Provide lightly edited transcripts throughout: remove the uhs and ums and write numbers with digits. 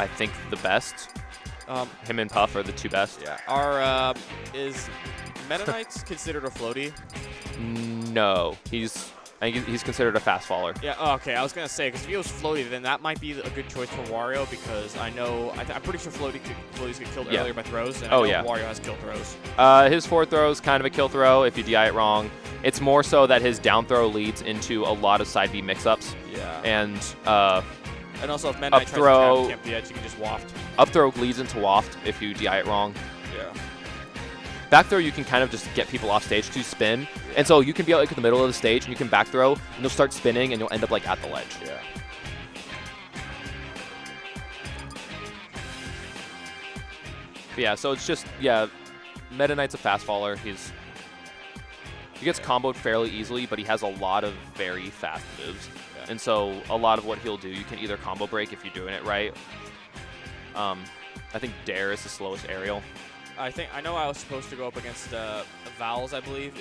I think, the best. Him and Puff are the two best. Yeah. Is Meta Knight's considered a floaty? No, I think he's considered a fast faller. Yeah. Oh, okay. I was gonna say because if he was floaty, then that might be a good choice for Wario because I know I'm pretty sure floaties get killed earlier by throws, and I know Wario has kill throws. His forward throw is kind of a kill throw if you DI it wrong. It's more so that his down throw leads into a lot of side B mix-ups. Yeah. And also if Meta Knight tries to camp the edge, you can just waft. Up throw leads into waft if you DI it wrong. Yeah. Back throw, you can kind of just get people off stage to spin. Yeah. And so you can be like in the middle of the stage and you can back throw and you'll start spinning and you'll end up like at the ledge. Yeah. But yeah, so it's just, Meta Knight's a fast faller. He gets comboed fairly easily, but he has a lot of very fast moves. Yeah. And so a lot of what he'll do, you can either combo break if you're doing it right. I think Dare is the slowest aerial. I know I was supposed to go up against Vowels, I believe.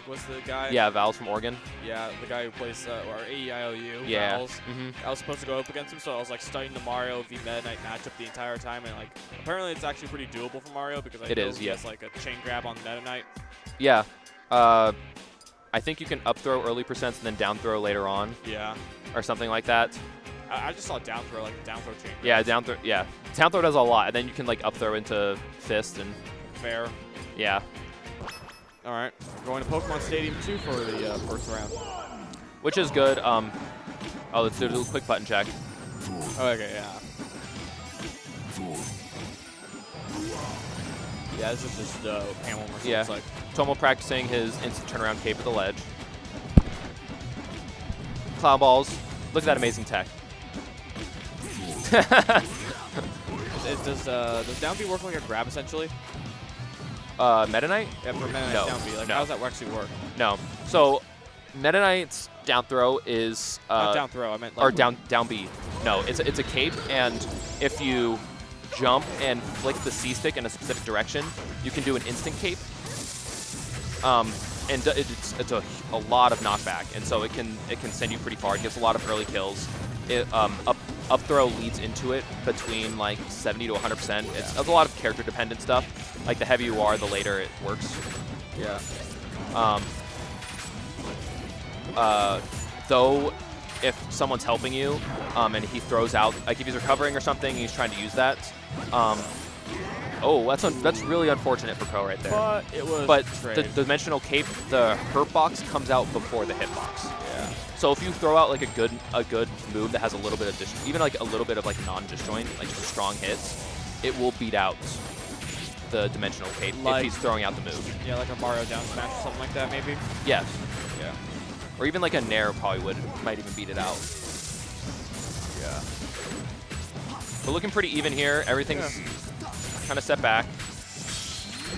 What's the guy? Yeah, Vowels from Oregon. Yeah, the guy who plays or AEIOU. Yeah. Vowels. I was supposed to go up against him, so I was like studying the Mario v Meta Knight matchup the entire time, and like apparently it's actually pretty doable for Mario because I know he has like a chain grab on Meta Knight. Yeah. I think you can up throw early percents and then down throw later on. Yeah. Or something like that. I just saw down throw, like down throw chain grabs. Yeah, down throw. Yeah, down throw does a lot, and then you can like up throw into fist and. Fair. Yeah. All right, going to Pokemon Stadium 2 for the first round. Which is good. Let's do a quick button check. Oh, okay, yeah. Yeah, this is just panel mercy. Yeah. Like. Tomo practicing his instant turnaround cape at the ledge. Clownballs. Look at that amazing tech. Does down B work like a grab essentially? Meta Knight? Yeah, for Meta Knight No. down B. Like, No. how does that actually work? No. So, Meta Knight's down throw is not down throw. I meant like or down B. No, it's a cape, and if you jump and flick the C stick in a specific direction, you can do an instant cape. And it's a lot of knockback, and so it can send you pretty far. It gets a lot of early kills. Up throw leads into it between like 70 to 100%. It's a lot of character dependent stuff. Like the heavier you are, the later it works. Yeah. Though, if someone's helping you, and he throws out, like if he's recovering or something, and he's trying to use that. That's really unfortunate for Pro right there. But it was. But the dimensional cape, the hurt box comes out before the hitbox. Yeah. So if you throw out like a good move that has a little bit of even like a little bit of like non-disjoint, like just strong hits, it will beat out the dimensional cape if he's throwing out the move. Yeah, like a Mario down smash or something like that, maybe. Yes. Yeah. Or even like a Nair probably might even beat it out. Yeah. We're looking pretty even here. Everything's kind of set back.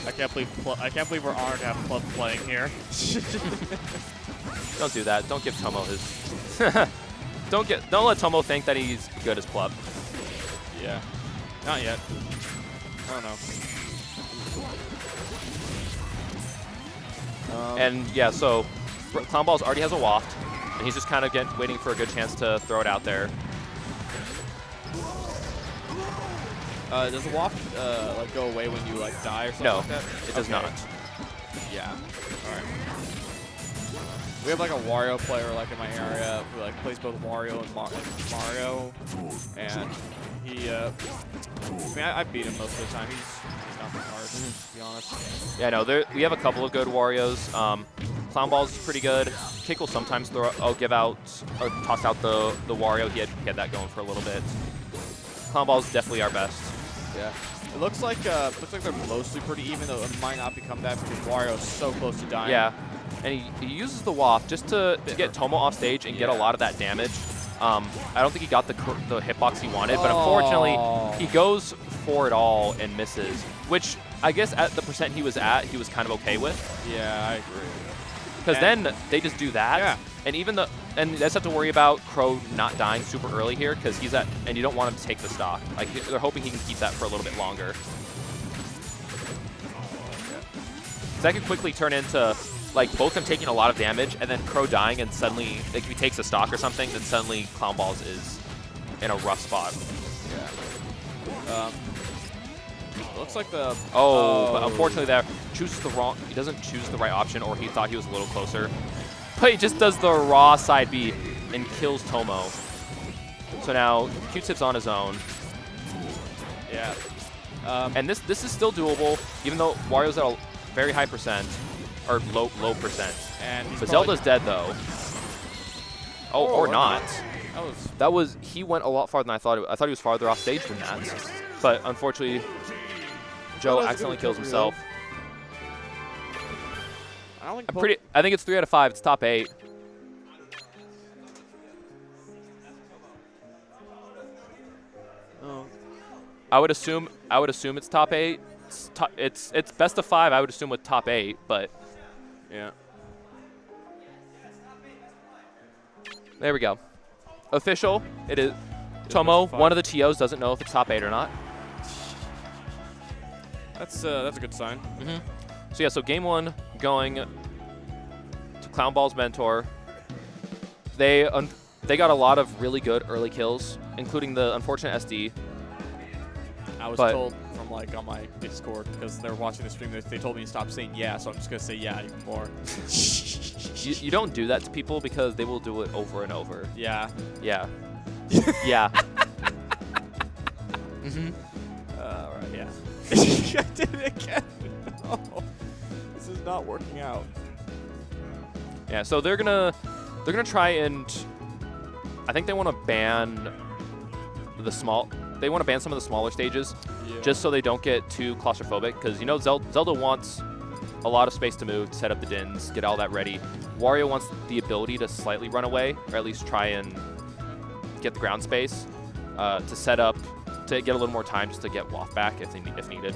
I can't believe we're honored to have Club playing here. Don't do that. Don't give Tomo his. Don't let Tomo think that he's good as Plub. Yeah. Not yet. I don't know. And yeah, so Clownballs already has a waft, and he's just kind of waiting for a good chance to throw it out there. Does the waft like go away when you like die or something No, like that? it does not. Yeah. All right. We have like a Wario player like in my area who like plays both Wario and Mario, and he. I mean, I beat him most of the time. He's not that hard, to be honest. Yeah, no, we have a couple of good Warios. Clownballs is pretty good. Kick will sometimes give out or toss out the Wario. He had that going for a little bit. Clownballs is definitely our best. Yeah. It looks like they're mostly pretty even, though it might not become that because Wario is so close to dying. Yeah, and he uses the waft just to get Tomo off stage and get a lot of that damage. I don't think he got the hitbox he wanted, but unfortunately, he goes for it all and misses, which I guess at the percent he was at, he was kind of okay with. Yeah, I agree. Because then they just do that, and and you just have to worry about Crow not dying super early here because he's at, and you don't want him to take the stock. Like they're hoping he can keep that for a little bit longer. So that could quickly turn into like both them taking a lot of damage and then Crow dying, and suddenly like if he takes a stock or something, then suddenly Clownballs is in a rough spot. Yeah. looks like the... But unfortunately there, he doesn't choose the right option, or he thought he was a little closer. But he just does the raw side B and kills Tomo. So now Qtip's on his own. Yeah. And this is still doable, even though Wario's at a very high percent, or low percent. And but Zelda's dead though. Oh, or not. He went a lot farther than I thought. I thought he was farther off stage than that. But unfortunately, Joe accidentally kills himself. I think it's 3 out of 5. It's top 8. Oh. I would assume it's top 8. It's best of 5. I would assume with top 8, but yeah. There we go. Official. It is. Tomo, one of the TOs, doesn't know if it's top 8 or not. That's a good sign. So yeah, so game 1 going to Clownballs mentor. They got a lot of really good early kills, including the unfortunate SD. I was told from like on my Discord, because they were watching the stream, they told me to stop saying yeah, so I'm just gonna say yeah even more. You don't do that to people because they will do it over and over. Yeah. Yeah. Yeah. Alright, yeah. I did it again. No. This is not working out. Yeah, so they're gonna try and I think they want to ban they want to ban some of the smaller stages, just so they don't get too claustrophobic, because you know Zelda wants a lot of space to move, to set up the dins, get all that ready. Wario wants the ability to slightly run away, or at least try and get the ground space to set up, to get a little more time just to get waft back if needed.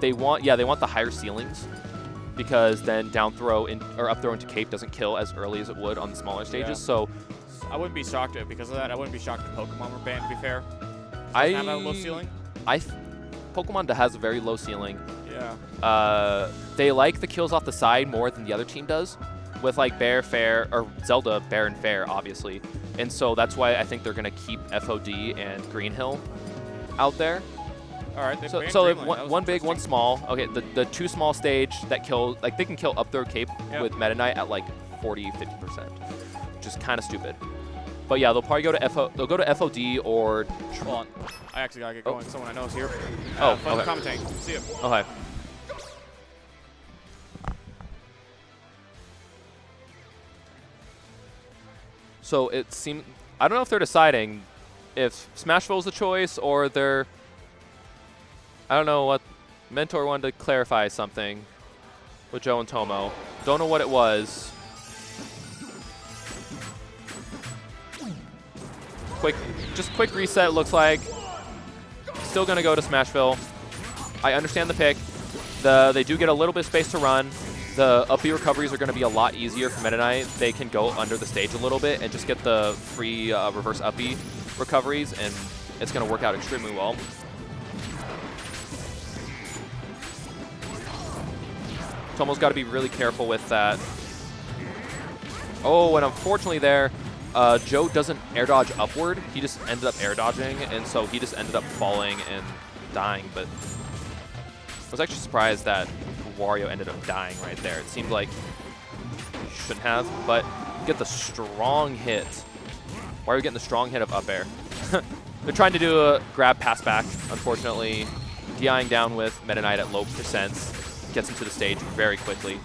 They want the higher ceilings, because then down throw or up throw into cape doesn't kill as early as it would on the smaller stages. Yeah. So I wouldn't be shocked because of that. I wouldn't be shocked if Pokemon were banned, to be fair. Have a low ceiling? Pokemon has a very low ceiling. Yeah. They like the kills off the side more than the other team does, with like Bear, Fair, or Zelda, Bear, and Fair, obviously. And so that's why I think they're going to keep FOD and Green Hill out there. All right. So one big, one small. Okay, the 2 small stage that kill, like they can kill up throw cape with Meta Knight at like 40-50%, which is kind of stupid. But yeah, they'll probably go to FOD or. Hold on. I actually gotta get going. Someone I know is here. Okay. Commentating. See you. Okay. So it seems, I don't know if they're deciding if Smashville's the choice or they're, I don't know what, Mentor wanted to clarify something with Joe and Tomo. Don't know what it was. Quick reset, looks like. Still gonna go to Smashville. I understand the pick. They do get a little bit of space to run. The up B recoveries are gonna be a lot easier for Meta Knight. They can go under the stage a little bit and just get the free reverse up B recoveries, and it's gonna work out extremely well. Tomo's got to be really careful with that. Oh, and unfortunately there, Joe doesn't air dodge upward. He just ended up air dodging, and so he just ended up falling and dying. But I was actually surprised that Wario ended up dying right there. It seemed like he shouldn't have, but get the strong hit. Wario getting the strong hit of up air. They're trying to do a grab pass back. Unfortunately, DIing down with Meta Knight at low percents. Gets into the stage very quickly.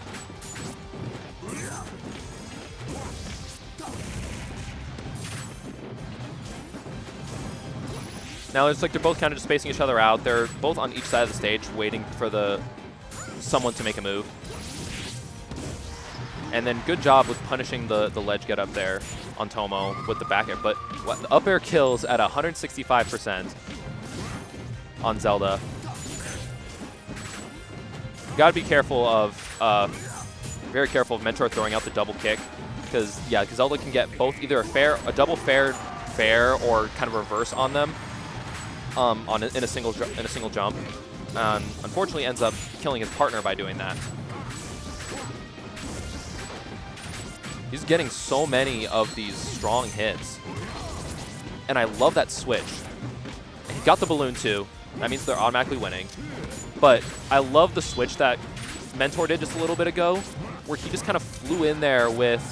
Now it's like they're both kind of just spacing each other out. They're both on each side of the stage waiting for someone to make a move. And then good job with punishing the ledge get up there on Tomo with the back air. But the up air kills at 165% on Zelda. Got to be careful of, very careful of Mentor throwing out the double kick, because Zelda can get both either a double fair, or kind of reverse on them, in a single jump. Unfortunately, ends up killing his partner by doing that. He's getting so many of these strong hits, and I love that switch. He got the balloon too. That means they're automatically winning. But I love the switch that Mentor did just a little bit ago, where he just kind of flew in there with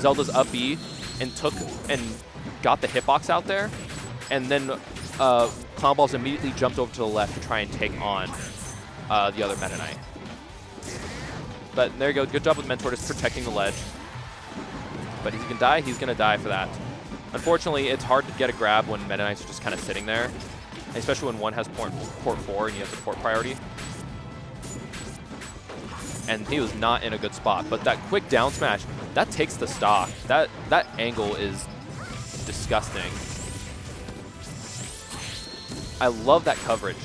Zelda's up B and got the hitbox out there, and then Clownballs immediately jumped over to the left to try and take on the other Meta Knight. But there you go. Good job with Mentor just protecting the ledge. But if he can die, he's going to die for that. Unfortunately, it's hard to get a grab when Meta Knights are just kind of sitting there, especially when one has port 4 and you have the port priority. And he was not in a good spot. But that quick down smash, that takes the stock. That angle is disgusting. I love that coverage.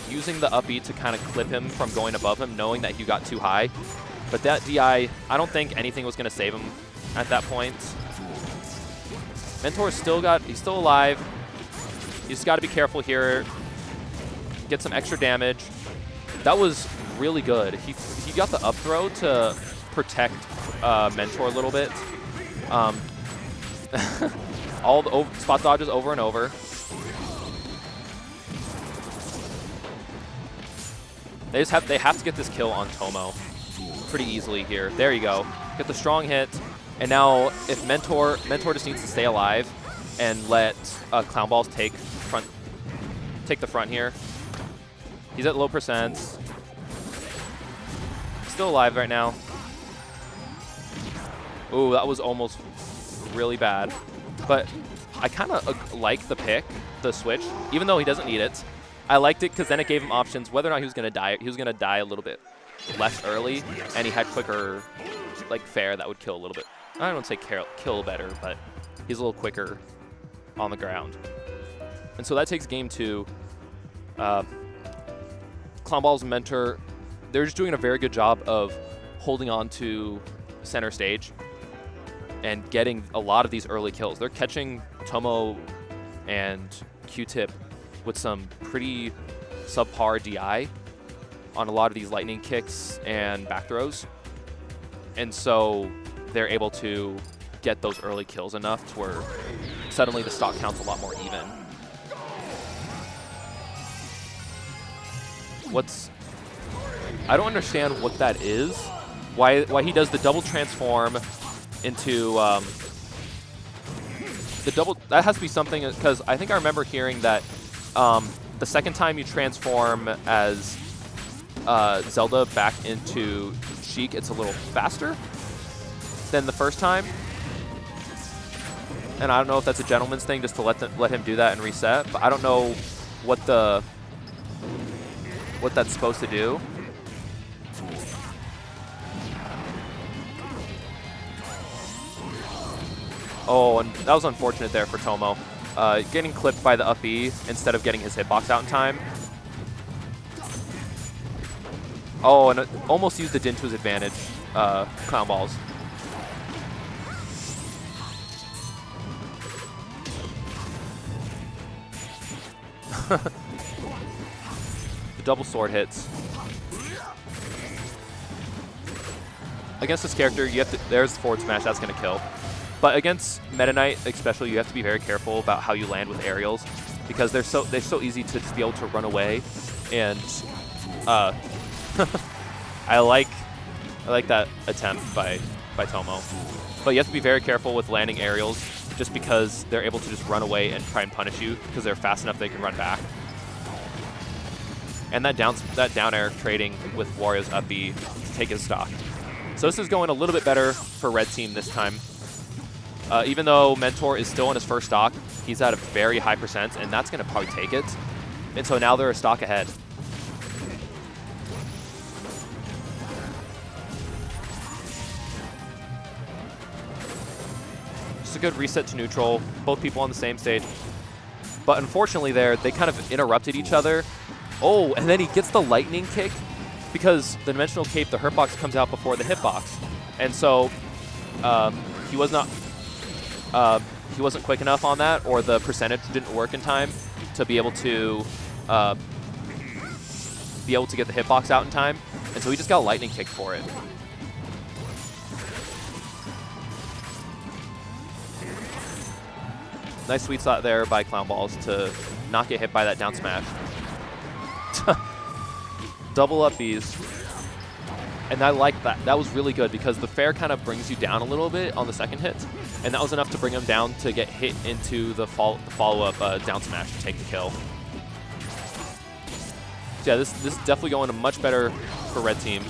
Using the up B to kind of clip him from going above him, knowing that he got too high. But that DI, I don't think anything was going to save him at that point. Mentor's he's still alive. You just got to be careful here. Get some extra damage. That was really good. He got the up throw to protect Mentor a little bit. All the spot dodges over and over. They have to get this kill on Tomo pretty easily here. There you go. Get the strong hit. And now if Mentor just needs to stay alive and let Clownballs take the front here. He's at low percents. Still alive right now. Ooh, that was almost really bad. But I kind of like the pick, the switch, even though he doesn't need it. I liked it because then it gave him options whether or not he was going to die. He was going to die a little bit less early, and he had quicker, like, fair that would kill a little bit. I don't say kill better, but he's a little quicker on the ground. And so that takes game 2. Clownballs and Mentor, they're just doing a very good job of holding on to center stage and getting a lot of these early kills. They're catching Tomo and Qtip with some pretty subpar DI on a lot of these lightning kicks and back throws. And so they're able to get those early kills enough to where suddenly the stock count's a lot more even. I don't understand what that is. Why he does the double transform into that has to be something, because I think I remember hearing that the second time you transform as Zelda back into Sheik, it's a little faster than the first time. And I don't know if that's a gentleman's thing, just to let him do that and reset. But I don't know what that's supposed to do. Oh, and that was unfortunate there for Tomo. Getting clipped by the up B instead of getting his hitbox out in time. Oh, and it almost used the Din to his advantage, Clownballs. The double sword hits. Against this character, there's the forward smash, that's going to kill. But against Meta Knight especially, you have to be very careful about how you land with aerials, because they're so easy to just be able to run away. And I like that attempt by Tomo. But you have to be very careful with landing aerials, just because they're able to just run away and try and punish you, because they're fast enough they can run back. And that down air trading with Wario's up B to take his stock. So this is going a little bit better for Red Team this time. Even though Mentor is still in his first stock, he's at a very high percent, and that's going to probably take it. And so now they're a stock ahead. Just a good reset to neutral, both people on the same stage. But unfortunately there, they kind of interrupted each other. Oh, and then he gets the lightning kick, because the Dimensional Cape, the hurtbox comes out before the hitbox. And so he wasn't quick enough on that, or the percentage didn't work in time to be able to get the hitbox out in time. And so he just got a lightning kick for it. Nice sweet spot there by Clownballs to not get hit by that down smash. Double up Bs. And I like that. That was really good because the fair kind of brings you down a little bit on the second hit. And that was enough to bring him down to get hit into the follow-up down smash to take the kill. So yeah, this is definitely going much better for red team.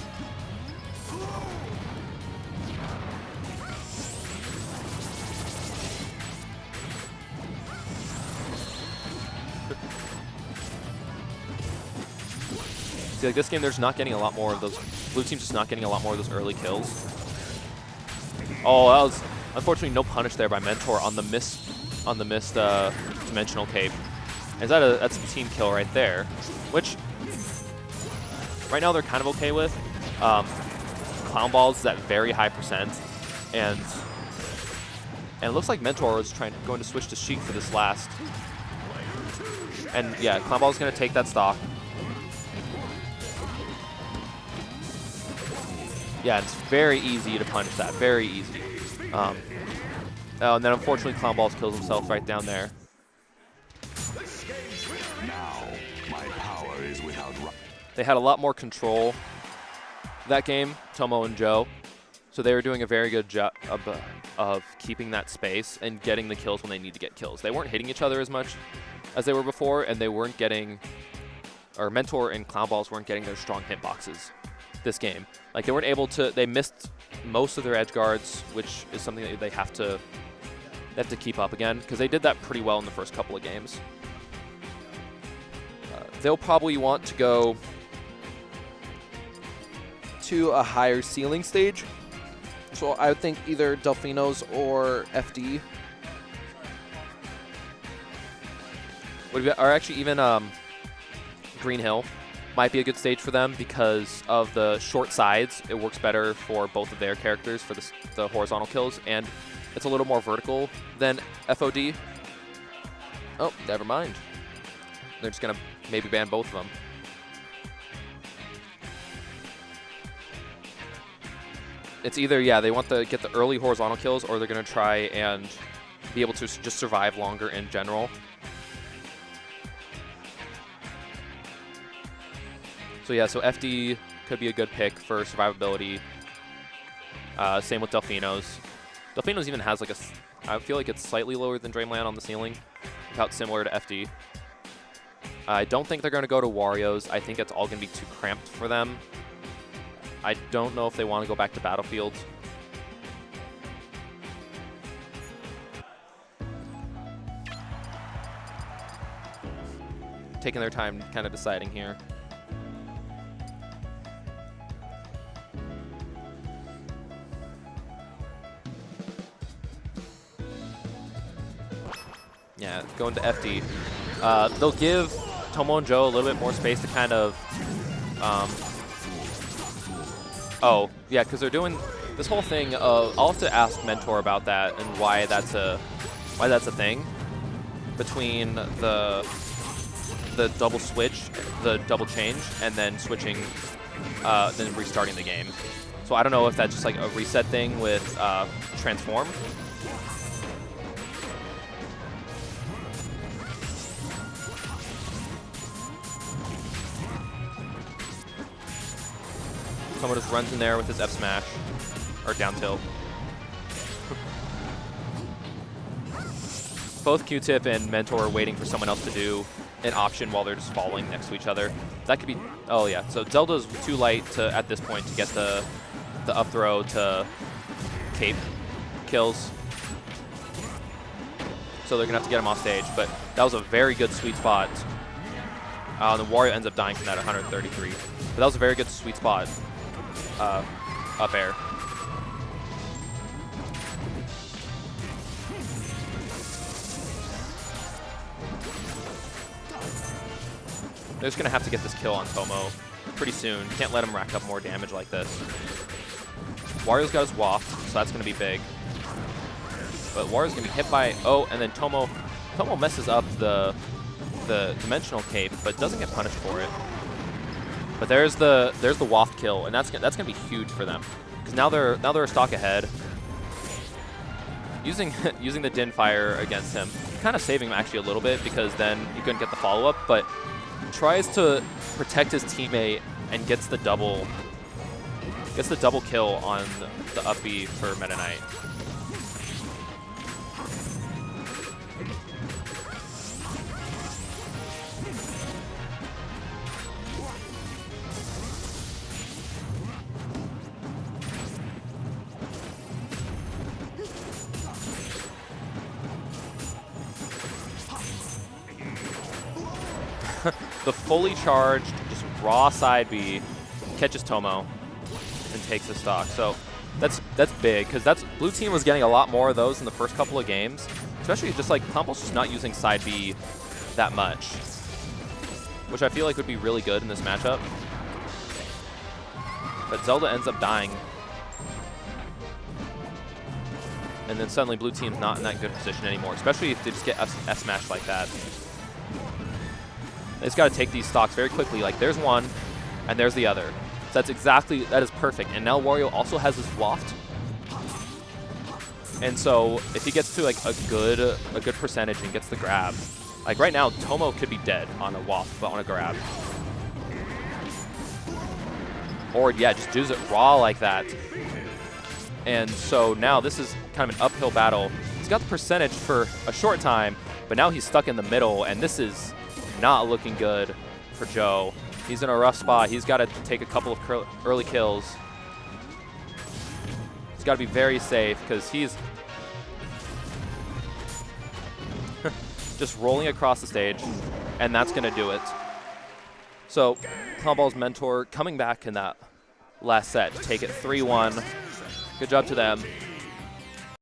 See, like this game, there's not getting a lot more of those. Blue team's just not getting a lot more of those early kills. Oh, that was unfortunately no punish there by Mentor on the missed dimensional cape. Is that that's a team kill right there, which right now they're kind of okay with. Clownballs is at very high percent, and it looks like Mentor is going to switch to Sheik for this last. And yeah, Clownballs is going to take that stock. Yeah, it's very easy to punish that. Very easy. Oh, and then unfortunately, Clownballs kills himself right down there. Now, my power is without. They had a lot more control that game, Tomo and Joe. So they were doing a very good job of keeping that space and getting the kills when they need to get kills. They weren't hitting each other as much as they were before, and they weren't getting, or Mentor and Clownballs weren't getting their strong hitboxes this game. Like they weren't able to, they missed most of their edge guards, which is something that they have to keep up again, because they did that pretty well in the first couple of games. They'll probably want to go to a higher ceiling stage. So I would think either Delfino's or FD. Or actually even Green Hill might be a good stage for them because of the short sides. It works better for both of their characters for the horizontal kills, and it's a little more vertical than FOD. Oh, never mind. They're just going to maybe ban both of them. It's either, yeah, they want to get the early horizontal kills, or they're going to try and be able to just survive longer in general. So yeah, so FD could be a good pick for survivability. Same with Delfino's. Delfino's even has like I feel like it's slightly lower than Dreamland on the ceiling, about similar to FD. I don't think they're going to go to Wario's. I think it's all going to be too cramped for them. I don't know if they want to go back to Battlefield. Taking their time kind of deciding here. Yeah, going to FD. They'll give Tomo and Joe a little bit more space to kind of... oh, yeah, because they're doing this whole thing of... I'll have to ask Mentor about that and why that's a thing between the double switch, the double change, and then switching, then restarting the game. So I don't know if that's just like a reset thing with Transform. Someone just runs in there with his F smash, or down tilt. Both Qtip and Mentor are waiting for someone else to do an option while they're just following next to each other. That could be, oh yeah, so Zelda's too light to, at this point, to get the up throw to cape kills. So they're gonna have to get him off stage, but that was a very good sweet spot. And the Wario ends up dying from that 133. But that was a very good sweet spot. Up air. They're just going to have to get this kill on Tomo pretty soon. Can't let him rack up more damage like this. Wario's got his waft, so that's going to be big. But Wario's going to be hit by... Oh, and then Tomo messes up the dimensional cape, but doesn't get punished for it. But there's the waft kill, and that's gonna be huge for them, because now they're a stock ahead. Using the Din Fire against him kind of saving him actually a little bit because then he couldn't get the follow-up, but tries to protect his teammate and gets the double kill on the up B for Meta Knight. The fully charged, just raw side B catches Tomo and takes the stock. So that's big because blue team was getting a lot more of those in the first couple of games, especially just like Clownballs just not using side B that much, which I feel like would be really good in this matchup. But Zelda ends up dying, and then suddenly blue team's not in that good position anymore, especially if they just get S-smashed like that. They just got to take these stocks very quickly. Like, there's one, and there's the other. So that is perfect. And now Wario also has this waft. And so if he gets to like a good percentage and gets the grab, like right now, Tomo could be dead on a waft, but on a grab. Or yeah, just does it raw like that. And so now this is kind of an uphill battle. He's got the percentage for a short time, but now he's stuck in the middle, and this is not looking good for Joe. He's in a rough spot. He's got to take a couple of early kills. He's got to be very safe because he's just rolling across the stage, and that's going to do it. So Clownballs' mentor coming back in that last set to take it 3-1. Good job to them.